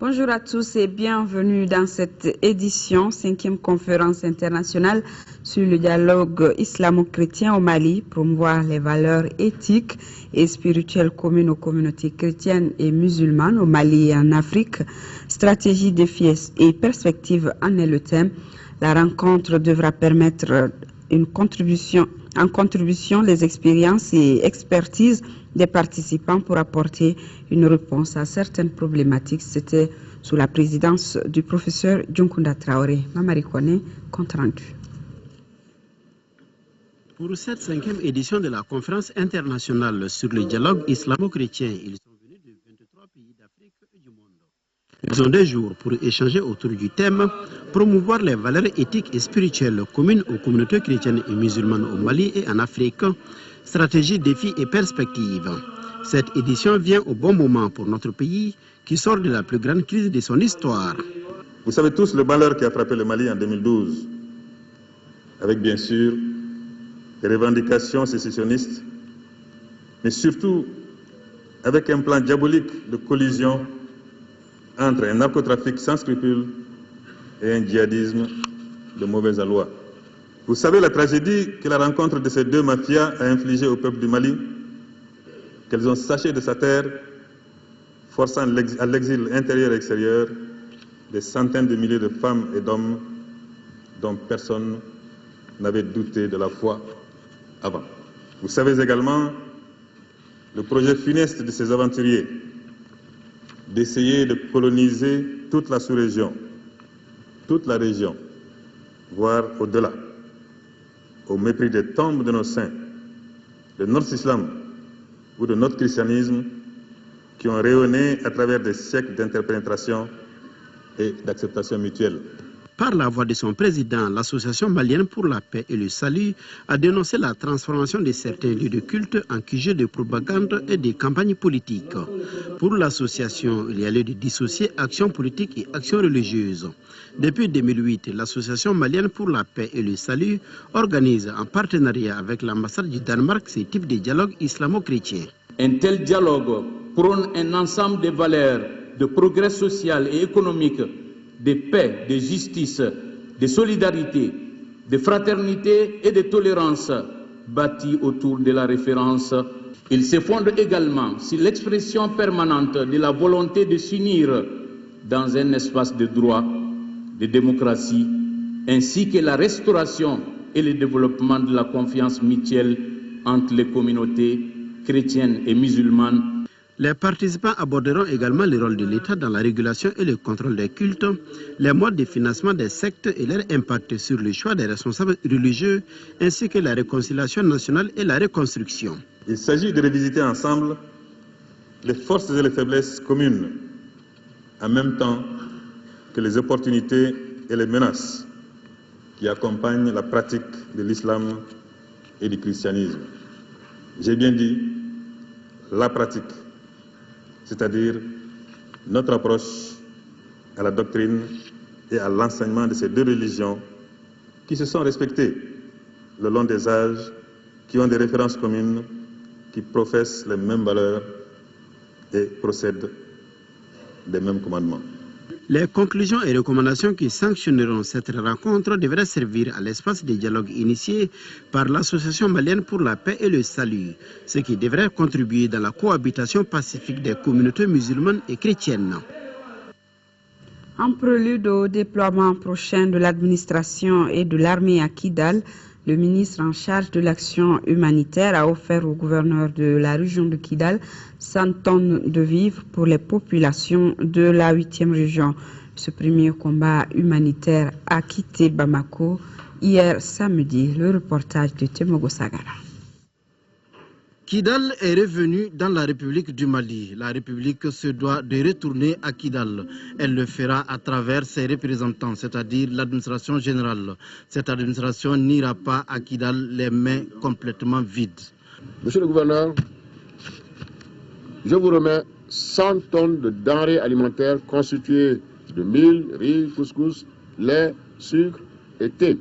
Bonjour à tous et bienvenue dans cette édition, 5e conférence internationale sur le dialogue islamo-chrétien au Mali, promouvoir les valeurs éthiques et spirituelles communes aux communautés chrétiennes et musulmanes au Mali et en Afrique. Stratégie, défis et perspectives en est le thème. La rencontre devra permettre en contribution les expériences et expertises des participants pour apporter une réponse à certaines problématiques. C'était sous la présidence du professeur Djunkunda Traoré. Mamari Kone, compte rendu. Pour cette 5e édition de la conférence internationale sur le dialogue islamo-chrétien, ils sont venus de 23 pays d'Afrique et du monde. Ils ont 2 jours pour échanger autour du thème « Promouvoir les valeurs éthiques et spirituelles communes aux communautés chrétiennes et musulmanes au Mali et en Afrique, stratégie, défis et perspectives ». Cette édition vient au bon moment pour notre pays qui sort de la plus grande crise de son histoire. Vous savez tous le malheur qui a frappé le Mali en 2012, avec bien sûr des revendications sécessionnistes, mais surtout avec un plan diabolique de collision entre un narcotrafic sans scrupules et un djihadisme de mauvaise aloi. Vous savez la tragédie que la rencontre de ces 2 mafias a infligée au peuple du Mali, qu'elles ont saché de sa terre, forçant à l'exil intérieur et extérieur des centaines de milliers de femmes et d'hommes dont personne n'avait douté de la foi avant. Vous savez également le projet funeste de ces aventuriers d'essayer de coloniser toute la sous-région, toute la région, voire au-delà, au mépris des tombes de nos saints, de notre islam ou de notre christianisme, qui ont rayonné à travers des siècles d'interpénétration et d'acceptation mutuelle. Par la voix de son président, l'Association malienne pour la paix et le salut a dénoncé la transformation de certains lieux de culte en QG de propagande et de campagnes politiques. Pour l'association, il y a lieu de dissocier action politique et action religieuse. Depuis 2008, l'Association malienne pour la paix et le salut organise en partenariat avec l'ambassade du Danemark ce type de dialogue islamo-chrétien. Un tel dialogue prône un ensemble de valeurs de progrès social et économique, de paix, de justice, de solidarité, de fraternité et de tolérance bâtis autour de la référence. Il se fonde également sur l'expression permanente de la volonté de s'unir dans un espace de droit, de démocratie, ainsi que la restauration et le développement de la confiance mutuelle entre les communautés chrétiennes et musulmanes. Les participants aborderont également le rôle de l'État dans la régulation et le contrôle des cultes, les modes de financement des sectes et leur impact sur le choix des responsables religieux, ainsi que la réconciliation nationale et la reconstruction. Il s'agit de revisiter ensemble les forces et les faiblesses communes, en même temps que les opportunités et les menaces qui accompagnent la pratique de l'islam et du christianisme. J'ai bien dit la pratique, c'est-à-dire notre approche à la doctrine et à l'enseignement de ces 2 religions qui se sont respectées le long des âges, qui ont des références communes, qui professent les mêmes valeurs et procèdent des mêmes commandements. Les conclusions et recommandations qui sanctionneront cette rencontre devraient servir à l'espace de dialogue initié par l'Association malienne pour la paix et le salut, ce qui devrait contribuer dans la cohabitation pacifique des communautés musulmanes et chrétiennes. En prélude au déploiement prochain de l'administration et de l'armée à Kidal, le ministre en charge de l'action humanitaire a offert au gouverneur de la région de Kidal 100 tonnes de vivres pour les populations de la 8e région. Ce premier combat humanitaire a quitté Bamako hier samedi. Le reportage de Temogo Sagara. Kidal est revenu dans la République du Mali. La République se doit de retourner à Kidal. Elle le fera à travers ses représentants, c'est-à-dire l'administration générale. Cette administration n'ira pas à Kidal les mains complètement vides. Monsieur le gouverneur, je vous remets 100 tonnes de denrées alimentaires constituées de mil, riz, couscous, lait, sucre et thé,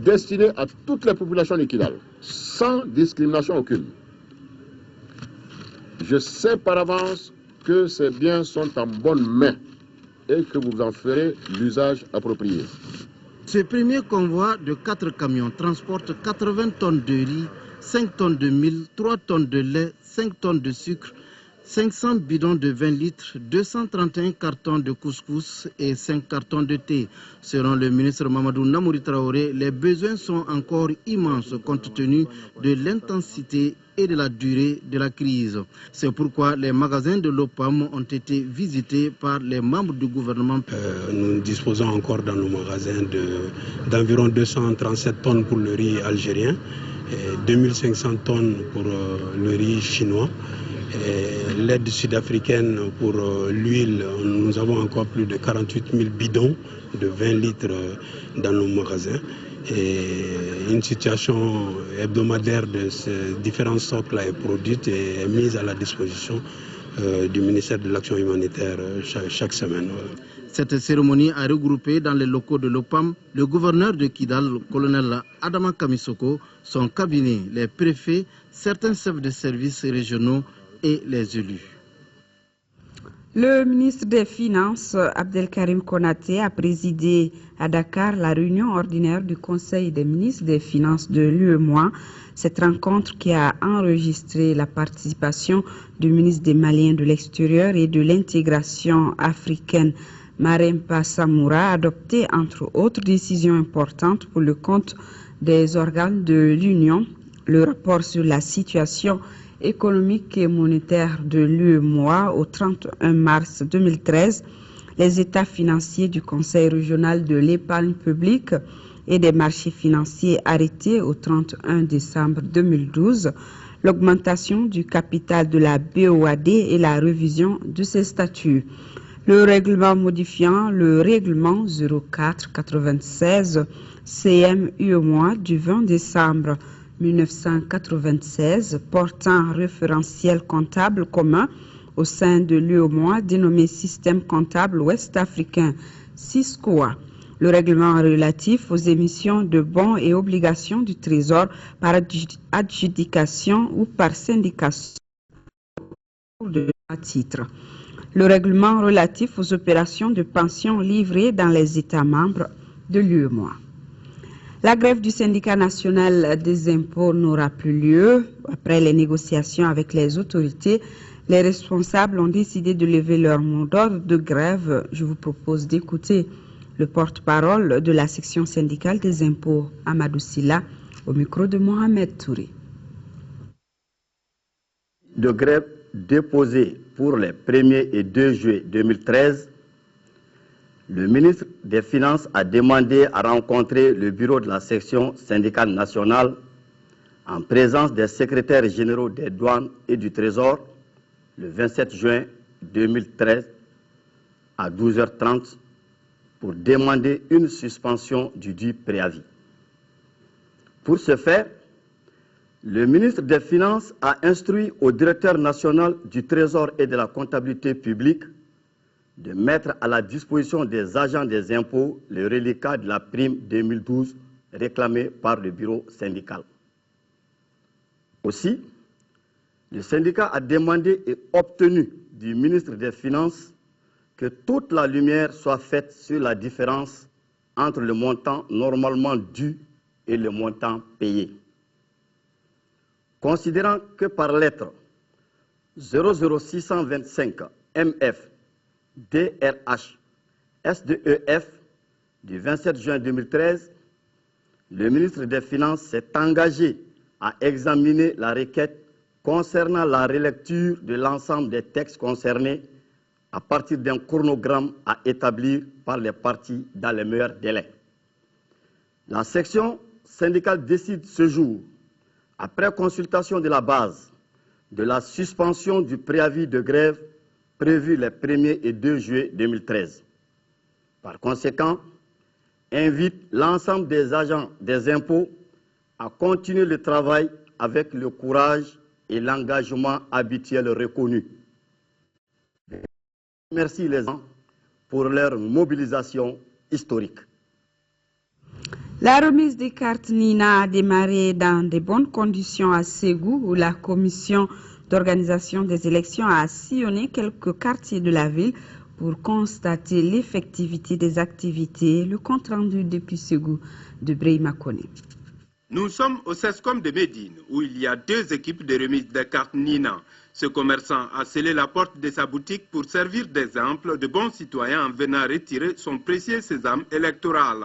destinées à toutes les populations de Kidal, sans discrimination aucune. Je sais par avance que ces biens sont en bonne main et que vous en ferez l'usage approprié. Ce premier convoi de 4 camions transporte 80 tonnes de riz, 5 tonnes de mil, 3 tonnes de lait, 5 tonnes de sucre, 500 bidons de 20 litres, 231 cartons de couscous et 5 cartons de thé. Selon le ministre Mamadou Namouri Traoré, les besoins sont encore immenses compte tenu de l'intensité et de la durée de la crise. C'est pourquoi les magasins de l'OPAM ont été visités par les membres du gouvernement. Nous disposons encore dans nos magasins d'environ 237 tonnes pour le riz algérien, et 2500 tonnes pour le riz chinois. L'aide sud-africaine pour l'huile, nous avons encore plus de 48 000 bidons de 20 litres dans nos magasins. Et une situation hebdomadaire de ces différents stocks là est produite et est mise à la disposition du ministère de l'Action humanitaire chaque semaine. Cette cérémonie a regroupé dans les locaux de l'OPAM le gouverneur de Kidal, le colonel Adama Kamisoko, son cabinet, les préfets, certains chefs de services régionaux et les élus. Le ministre des Finances, Abdelkarim Konaté, a présidé à Dakar la réunion ordinaire du Conseil des ministres des Finances de l'UEMOA. Cette rencontre qui a enregistré la participation du ministre des Maliens de l'extérieur et de l'intégration africaine, Marempa Samoura, a adopté entre autres décisions importantes pour le compte des organes de l'Union, le rapport sur la situation économique et monétaire de l'UEMOA au 31 mars 2013, les états financiers du Conseil régional de l'épargne publique et des marchés financiers arrêtés au 31 décembre 2012, l'augmentation du capital de la BOAD et la révision de ses statuts. Le règlement modifiant le règlement 0496 CM-UEMOA du 20 décembre 1996 portant référentiel comptable commun au sein de l'UEMOA dénommé Système comptable ouest-africain SISCOA. Le règlement relatif aux émissions de bons et obligations du Trésor par adjudication ou par syndication de titres. Le règlement relatif aux opérations de pension livrées dans les États membres de l'UEMOA. La grève du syndicat national des impôts n'aura plus lieu. Après les négociations avec les autorités, les responsables ont décidé de lever leur mot d'ordre de grève. Je vous propose d'écouter le porte-parole de la section syndicale des impôts, Amadou Silla, au micro de Mohamed Touré. De grève déposée pour les 1er et 2 juillet 2013, le ministre des Finances a demandé à rencontrer le bureau de la section syndicale nationale en présence des secrétaires généraux des douanes et du Trésor le 27 juin 2013 à 12h30 pour demander une suspension du dit préavis. Pour ce faire, le ministre des Finances a instruit au directeur national du Trésor et de la comptabilité publique de mettre à la disposition des agents des impôts le reliquat de la prime 2012 réclamée par le bureau syndical. Aussi, le syndicat a demandé et obtenu du ministre des Finances que toute la lumière soit faite sur la différence entre le montant normalement dû et le montant payé. Considérant que par lettre 00625 MF DRH SDEF du 27 juin 2013, le ministre des Finances s'est engagé à examiner la requête concernant la relecture de l'ensemble des textes concernés à partir d'un chronogramme à établir par les parties dans les meilleurs délais. La section syndicale décide ce jour, après consultation de la base, de la suspension du préavis de grève prévu les 1er et 2 juillet 2013. Par conséquent, invite l'ensemble des agents des impôts à continuer le travail avec le courage et l'engagement habituel reconnu. Merci les gens pour leur mobilisation historique. La remise des cartes NINA a démarré dans de bonnes conditions à Ségou, où la commission d'organisation des élections a sillonné quelques quartiers de la ville pour constater l'effectivité des activités. Le compte rendu depuis Ségou de Brahima Kone. Nous sommes au CESCOM de Médine, où il y a 2 équipes de remise des cartes Nina. Ce commerçant a scellé la porte de sa boutique pour servir d'exemple de bons citoyens en venant retirer son précieux sésame électoral.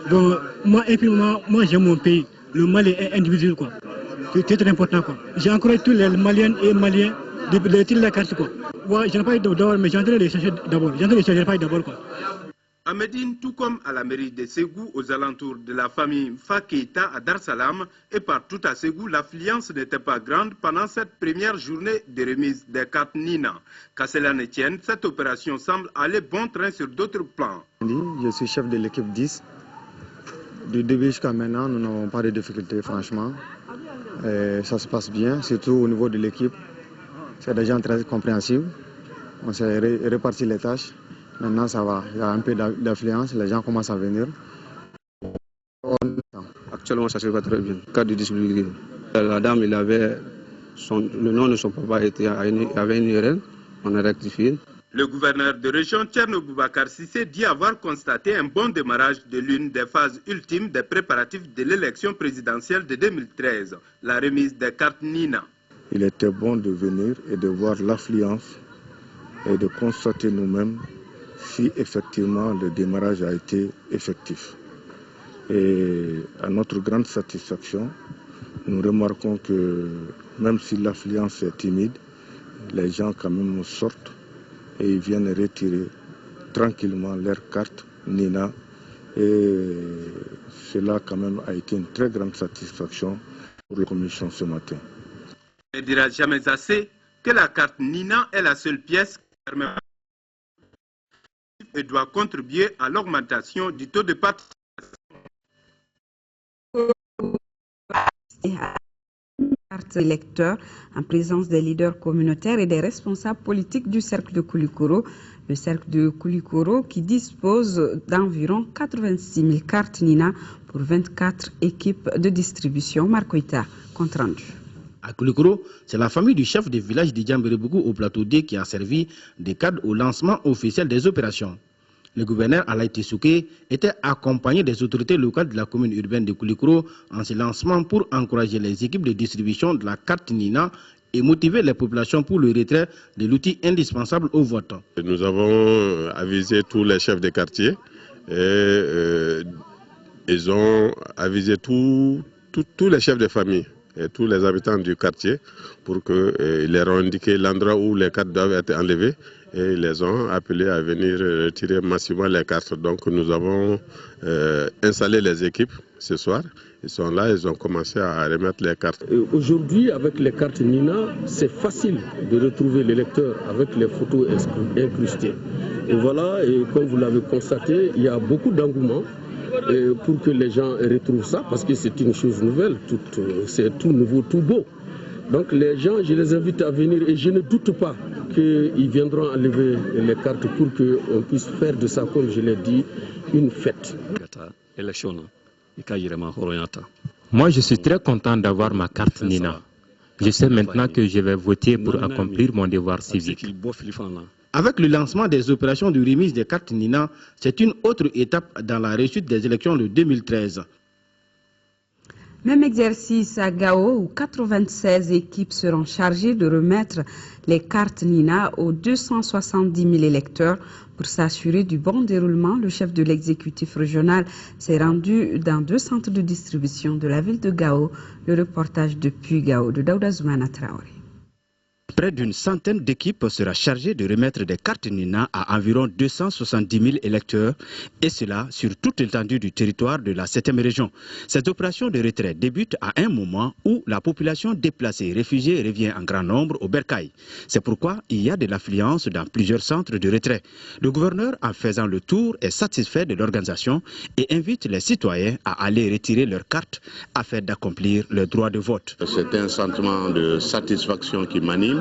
Donc, moi j'aime mon pays. Le Mali est individuel, quoi. C'est très important, quoi. J'ai encouragé tous les Maliennes et Maliens de tirer la carte, quoi. Moi, je n'ai pas eu d'abord, mais j'entends les chercher d'abord. J'entends les chercher d'abord, quoi. À Médine, tout comme à la mairie de Ségou, aux alentours de la famille Faketa à Dar Salam et partout à Ségou, l'affluence n'était pas grande pendant cette première journée de remise des cartes Nina. Qu'à cela ne tienne, cette opération semble aller bon train sur d'autres plans. Je suis chef de l'équipe 10. Du début jusqu'à maintenant, nous n'avons pas de difficultés, franchement. Ça se passe bien, surtout au niveau de l'équipe. C'est des gens très compréhensibles. On s'est réparti les tâches. Maintenant, ça va. Il y a un peu d'affluence. Les gens commencent à venir. Actuellement, ça se passe très bien. Cas de disponibilité. La dame, le nom de son papa avait une URL. On a rectifié. Le gouverneur de région Thierno Boubacar Sissé dit avoir constaté un bon démarrage de l'une des phases ultimes des préparatifs de l'élection présidentielle de 2013, la remise des cartes Nina. Il était bon de venir et de voir l'affluence et de constater nous-mêmes si effectivement le démarrage a été effectif. Et à notre grande satisfaction, nous remarquons que même si l'affluence est timide, les gens quand même sortent et ils viennent retirer tranquillement leur carte Nina. Et cela quand même a été une très grande satisfaction pour la commission ce matin. On ne dira jamais assez que la carte Nina est la seule pièce qui permet et doit contribuer à l'augmentation du taux de participation. Carte électeur en présence des leaders communautaires et des responsables politiques du cercle de Koulikoro. Le cercle de Koulikoro qui dispose d'environ 86 000 cartes Nina pour 24 équipes de distribution. Marcoïta, compte rendu. À Koulikoro, c'est la famille du chef de village de Djambereboukou au plateau D qui a servi de cadre au lancement officiel des opérations. Le gouverneur Alaï Tissouké était accompagné des autorités locales de la commune urbaine de Koulikoro en ce lancement pour encourager les équipes de distribution de la carte Nina et motiver les populations pour le retrait de l'outil indispensable au vote. Nous avons avisé tous les chefs de quartier et ils ont avisé tous les chefs de famille et tous les habitants du quartier pour qu'ils leur ont indiqué l'endroit où les cartes doivent être enlevées et ils les ont appelés à venir retirer massivement les cartes. Donc nous avons installé les équipes ce soir. Ils sont là, ils ont commencé à remettre les cartes. Aujourd'hui, avec les cartes Nina, c'est facile de retrouver l'électeur avec les photos incrustées. Et voilà, et comme vous l'avez constaté, il y a beaucoup d'engouement pour que les gens retrouvent ça, parce que c'est une chose nouvelle, c'est tout nouveau, tout beau. Donc les gens, je les invite à venir et je ne doute pas qu'ils viendront enlever les cartes pour qu'on puisse faire de ça, comme je l'ai dit, une fête. Moi, je suis très content d'avoir ma carte Nina. Je sais maintenant que je vais voter pour accomplir mon devoir civique. Avec le lancement des opérations de remise des cartes Nina, c'est une autre étape dans la réussite des élections de 2013. Même exercice à Gao où 96 équipes seront chargées de remettre les cartes Nina aux 270 000 électeurs. Pour s'assurer du bon déroulement, le chef de l'exécutif régional s'est rendu dans 2 centres de distribution de la ville de Gao. Le reportage depuis Gao de Daouda Zoumana Traoré. Près d'une centaine d'équipes sera chargée de remettre des cartes Nina à environ 270 000 électeurs, et cela sur toute l'étendue du territoire de la 7e région. Cette opération de retrait débute à un moment où la population déplacée et réfugiée revient en grand nombre au Bercail. C'est pourquoi il y a de l'affluence dans plusieurs centres de retrait. Le gouverneur, en faisant le tour, est satisfait de l'organisation et invite les citoyens à aller retirer leurs cartes afin d'accomplir leur droit de vote. C'est un sentiment de satisfaction qui m'anime.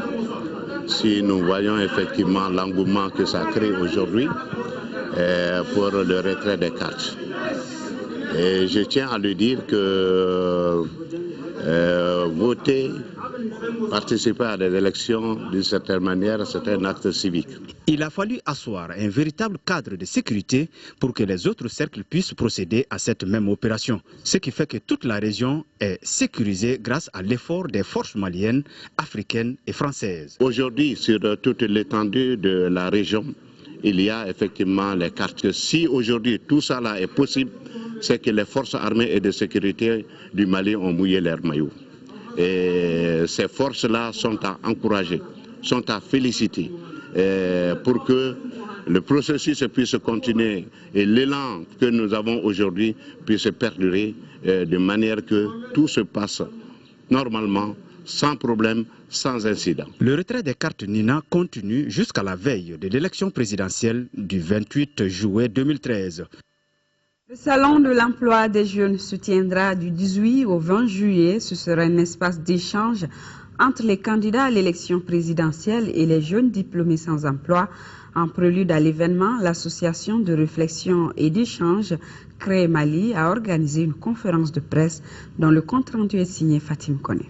Si nous voyons effectivement l'engouement que ça crée aujourd'hui pour le retrait des cartes. Et je tiens à lui dire que voter participer à des élections, d'une certaine manière, c'est un acte civique. Il a fallu asseoir un véritable cadre de sécurité pour que les autres cercles puissent procéder à cette même opération. Ce qui fait que toute la région est sécurisée grâce à l'effort des forces maliennes, africaines et françaises. Aujourd'hui, sur toute l'étendue de la région, il y a effectivement les quartiers. Si aujourd'hui tout ça là est possible, c'est que les forces armées et de sécurité du Mali ont mouillé leurs maillots. Et ces forces-là sont à encourager, sont à féliciter pour que le processus puisse continuer et l'élan que nous avons aujourd'hui puisse perdurer de manière que tout se passe normalement, sans problème, sans incident. Le retrait des cartes Nina continue jusqu'à la veille de l'élection présidentielle du 28 juillet 2013. Le salon de l'emploi des jeunes se tiendra du 18 au 20 juillet. Ce sera un espace d'échange entre les candidats à l'élection présidentielle et les jeunes diplômés sans emploi. En prélude à l'événement, l'association de réflexion et d'échange Créé Mali a organisé une conférence de presse dont le compte-rendu est signé Fatim Kone.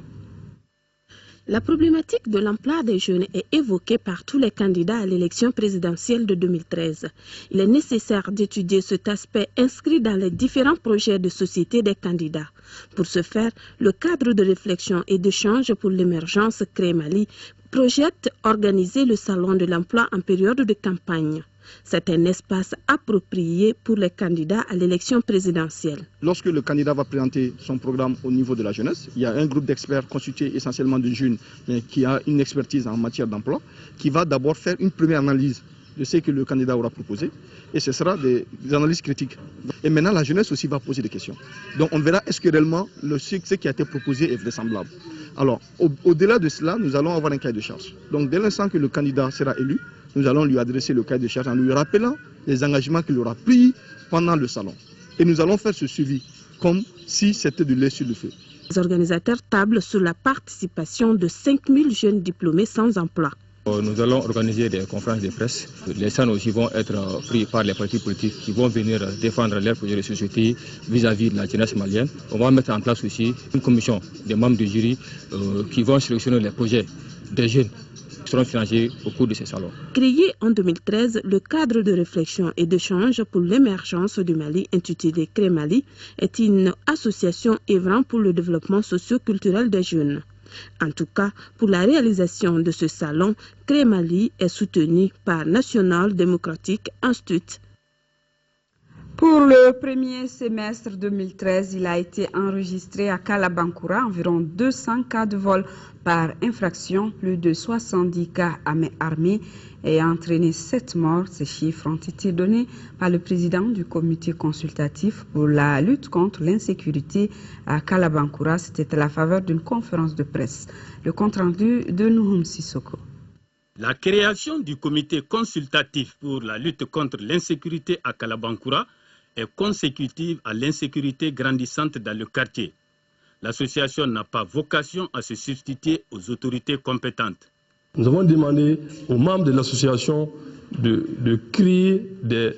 La problématique de l'emploi des jeunes est évoquée par tous les candidats à l'élection présidentielle de 2013. Il est nécessaire d'étudier cet aspect inscrit dans les différents projets de société des candidats. Pour ce faire, le cadre de réflexion et d'échange pour l'émergence Créé Mali projette organiser le salon de l'emploi en période de campagne. C'est un espace approprié pour les candidats à l'élection présidentielle. Lorsque le candidat va présenter son programme au niveau de la jeunesse, il y a un groupe d'experts constitué essentiellement de jeunes, mais qui a une expertise en matière d'emploi, qui va d'abord faire une première analyse de ce que le candidat aura proposé, et ce sera des analyses critiques. Et maintenant, la jeunesse aussi va poser des questions. Donc on verra est-ce que réellement ce qui a été proposé est vraisemblable. Alors, au-delà de cela, nous allons avoir un cahier de charge. Donc dès l'instant que le candidat sera élu, nous allons lui adresser le cahier de charge en lui rappelant les engagements qu'il aura pris pendant le salon. Et nous allons faire ce suivi comme si c'était de lait sur le feu. Les organisateurs tablent sur la participation de 5000 jeunes diplômés sans emploi. Nous allons organiser des conférences de presse. Les stands aussi vont être pris par les partis politiques qui vont venir défendre leurs projets de société vis-à-vis de la jeunesse malienne. On va mettre en place aussi une commission des membres du jury qui vont sélectionner les projets des jeunes qui seront financés au cours de ces salons. Créé en 2013, le cadre de réflexion et d'échange pour l'émergence du Mali, intitulé Créé Mali, est une association œuvrant pour le développement socio-culturel des jeunes. En tout cas, pour la réalisation de ce salon, Créé Mali est soutenu par National Democratic Institute. Pour le premier semestre 2013, il a été enregistré à Kalabankura environ 200 cas de vol par infraction, plus de 70 cas à main armée et a entraîné 7 morts. Ces chiffres ont été donnés par le président du comité consultatif pour la lutte contre l'insécurité à Kalabankura. C'était à la faveur d'une conférence de presse. Le compte-rendu de Nouhoum Sissoko. La création du comité consultatif pour la lutte contre l'insécurité à Kalabankura est consécutive à l'insécurité grandissante dans le quartier. L'association n'a pas vocation à se substituer aux autorités compétentes. Nous avons demandé aux membres de l'association de créer des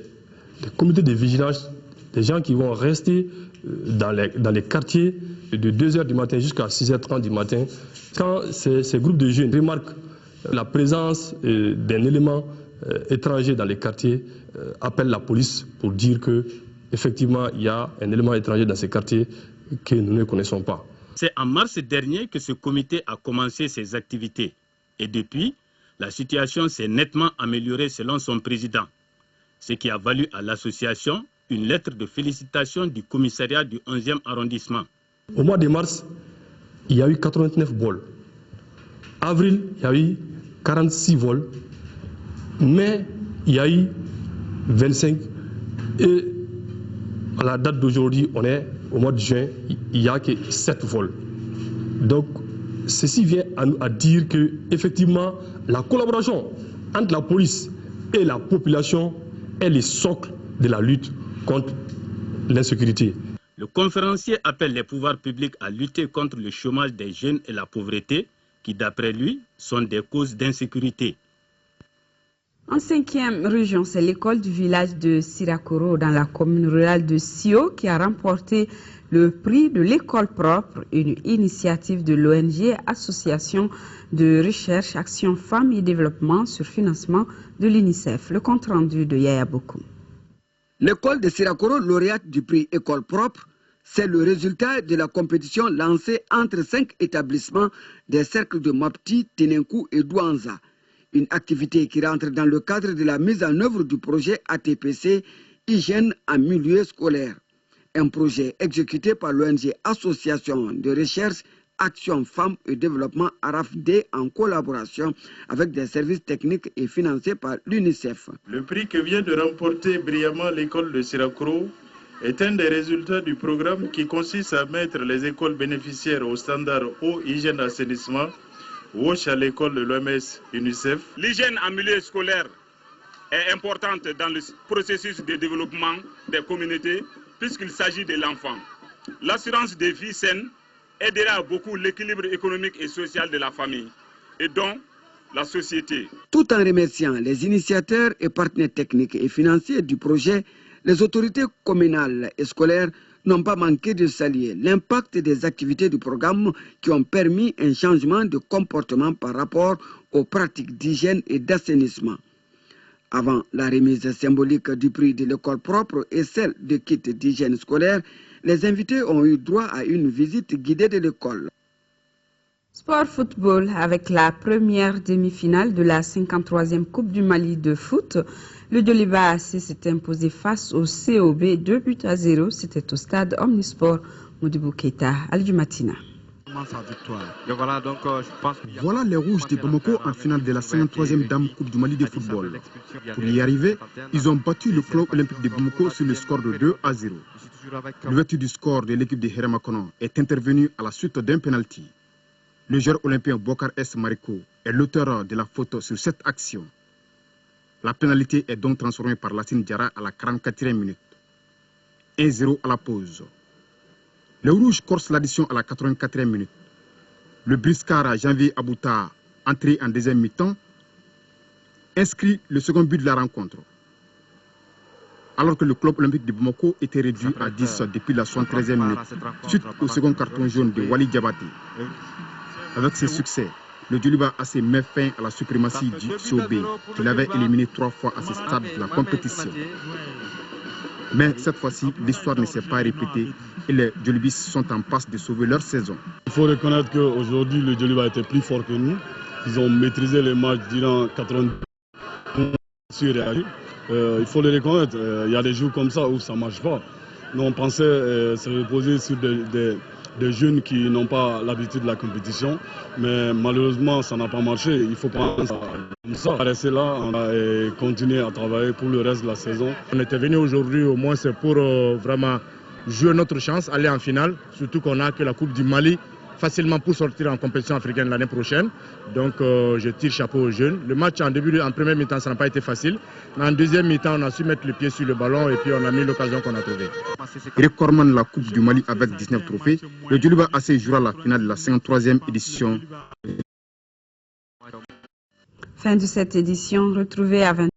comités de vigilance, des gens qui vont rester dans les quartiers de 2h du matin jusqu'à 6h30 du matin. Quand ces groupes de jeunes remarquent la présence d'un élément étranger dans les quartiers, appellent la police pour dire que effectivement il y a un élément étranger dans ces quartiers que nous ne connaissons pas. C'est en mars dernier que ce comité a commencé ses activités. Et depuis, la situation s'est nettement améliorée selon son président. Ce qui a valu à l'association une lettre de félicitations du commissariat du 11e arrondissement. Au mois de mars, il y a eu 89 vols. Avril, il y a eu 46 vols. Mai, il y a eu 25. Et à la date d'aujourd'hui, on est au mois de juin, il n'y a que 7 vols. Donc, ceci vient à dire que effectivement, la collaboration entre la police et la population est le socle de la lutte contre l'insécurité. Le conférencier appelle les pouvoirs publics à lutter contre le chômage des jeunes et la pauvreté, qui d'après lui sont des causes d'insécurité. En 5e région, c'est l'école du village de Sirakoro dans la commune rurale de Sio qui a remporté le prix de l'école propre, une initiative de l'ONG Association de recherche, action femmes et développement sur financement de l'UNICEF. Le compte rendu de Yaya Bokou. L'école de Sirakoro, lauréate du prix école propre, c'est le résultat de la compétition lancée entre 5 établissements des cercles de Mapti, Tenenkou et Douanza. Une activité qui rentre dans le cadre de la mise en œuvre du projet ATPC Hygiène en milieu scolaire. Un projet exécuté par l'ONG Association de recherche, action femmes et développement ARAFD en collaboration avec des services techniques et financé par l'UNICEF. Le prix que vient de remporter brillamment l'école de Sirakoro est un des résultats du programme qui consiste à mettre les écoles bénéficiaires au standard eau, hygiène, assainissement, WASH à l'école de l'OMS UNICEF. L'hygiène en milieu scolaire est importante dans le processus de développement des communautés puisqu'il s'agit de l'enfant. L'assurance de vie saine aidera beaucoup l'équilibre économique et social de la famille et donc la société. Tout en remerciant les initiateurs et partenaires techniques et financiers du projet, les autorités communales et scolaires n'ont pas manqué de saluer l'impact des activités du programme qui ont permis un changement de comportement par rapport aux pratiques d'hygiène et d'assainissement. Avant la remise symbolique du prix de l'école propre et celle de kit d'hygiène scolaire, les invités ont eu droit à une visite guidée de l'école. Sport football avec la première demi-finale de la 53e Coupe du Mali de foot. Le Djoliba AC s'est imposé face au COB 2-0. C'était au stade Omnisport Modibo Keita, Al-Jumatina. Voilà les Rouges de Bamako en finale de la 53e Dame Coupe du Mali de football. Pour y arriver, ils ont battu le club olympique de Bamako sur le score de 2-0. L'ouverture du score de l'équipe de Heramakono est intervenue à la suite d'un penalty. Le joueur olympien Bokar S. Mariko est l'auteur de la faute sur cette action. La pénalité est donc transformée par Lassine Diarra à la 44e minute. 1-0 à la pause. Le Rouge corse l'addition à la 84e minute. Le briscard Janvier Abouta, entré en deuxième mi-temps, inscrit le second but de la rencontre. Alors que le club olympique de Bamako était réduit à 10 depuis la 73e minute, suite au second carton jaune de Wali Diabaté. Avec ses succès, le Djoliba AC met fin à la suprématie du COB, qu'il avait éliminé 3 fois à ce stade de la compétition. Mais cette fois-ci, l'histoire ne s'est pas répétée et les Djolibis sont en passe de sauver leur saison. Il faut reconnaître qu'aujourd'hui, le Djoliba était plus fort que nous. Ils ont maîtrisé les matchs durant 90 minutes. Il faut le reconnaître, il y a des jours comme ça où ça ne marche pas. Nous, on pensait se reposer sur des jeunes qui n'ont pas l'habitude de la compétition, mais malheureusement, ça n'a pas marché. Il faut prendre ça comme ça. On va rester là, on va continuer à travailler pour le reste de la saison. On était venu aujourd'hui, au moins c'est pour vraiment jouer notre chance, aller en finale, surtout qu'on a que la Coupe du Mali facilement pour sortir en compétition africaine l'année prochaine. Donc je tire chapeau aux jeunes. Le match en première mi-temps, ça n'a pas été facile. Mais en deuxième mi-temps, on a su mettre le pied sur le ballon et puis on a mis l'occasion qu'on a trouvée. Recordman de la Coupe du Mali avec 19 trophées, le Djoliba AC jouera la finale de la 53e édition. Fin de cette édition, retrouvée à 20h.